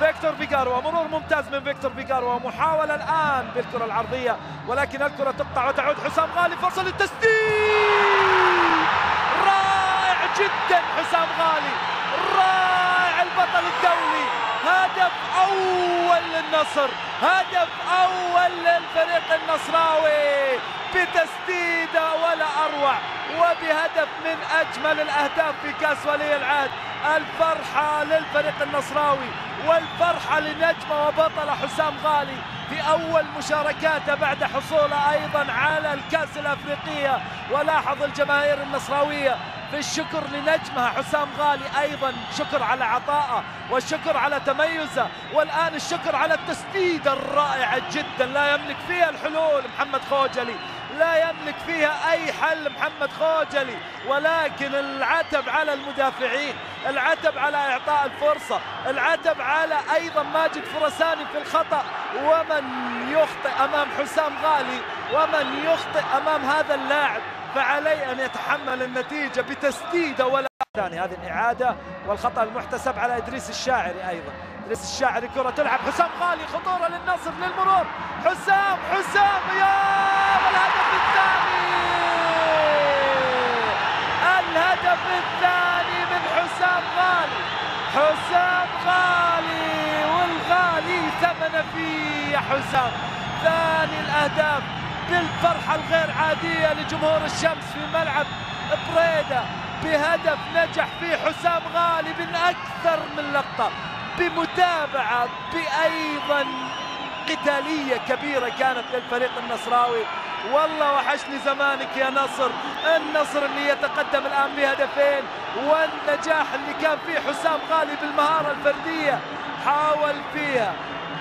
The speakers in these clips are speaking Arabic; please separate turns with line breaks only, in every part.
فيكتور فيغاروا، مرور ممتاز من فيكتور فيغاروا، ومحاولة الآن بالكرة العرضية، ولكن الكرة تقطع وتعود حسام غالي، فرصة للتسديد، رائع جدا حسام غالي، رائع البطل الدولي، هدف أول للنصر، هدف أول للفريق النصراوي بتسديدة ولا أروع، وبهدف من أجمل الأهداف في كأس ولي العهد. الفرحة للفريق النصراوي والفرحة لنجمه وبطل حسام غالي في أول مشاركاته بعد حصوله أيضا على الكأس الأفريقية. ولاحظ الجماهير النصراوية في الشكر لنجمها حسام غالي، أيضا شكر على عطائه والشكر على تميزه، والآن الشكر على التسديدة الرائعة جدا لا يملك فيها الحلول محمد خوجلي، لا يملك فيها أي حل محمد خوجلي، ولكن العتب على المدافعين، العتب على إعطاء الفرصة، العتب على أيضا ماجد فرساني في الخطأ. ومن يخطئ أمام حسام غالي ومن يخطئ أمام هذا اللاعب فعليه أن يتحمل النتيجة بتسديدة ولا ثاني. هذه الإعادة والخطأ المحتسب على إدريس الشاعري، أيضا إدريس الشاعري كرة تلعب حسام غالي، خطورة للنصر للمرور، حسام يا والهدف الثاني، الهدف الثاني من حسام غالي، حسام غالي والغالي ثمن فيه يا حسام. ثاني الأهداف بالفرحة الغير عادية لجمهور الشمس في ملعب بريدة بهدف نجح فيه حسام غالي من أكثر من لقطة، بمتابعة بأيضا قتالية كبيرة كانت للفريق النصراوي. والله وحشني زمانك يا نصر، النصر اللي يتقدم الآن بهدفين، والنجاح اللي كان فيه حسام غالي بالمهارة الفردية حاول فيها،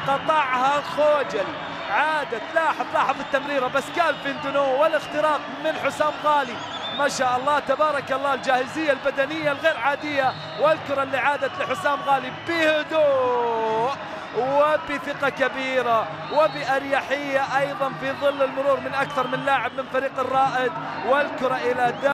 قطعها خوجلي، عادت، لاحظ التمريرة باسكال فيندونو والاختراق من حسام غالي، ما شاء الله تبارك الله الجاهزية البدنية الغير عادية، والكرة اللي عادت لحسام غالي بهدوء وبثقة كبيرة وبأريحية أيضا في ظل المرور من أكثر من لاعب من فريق الرائد، والكرة إلى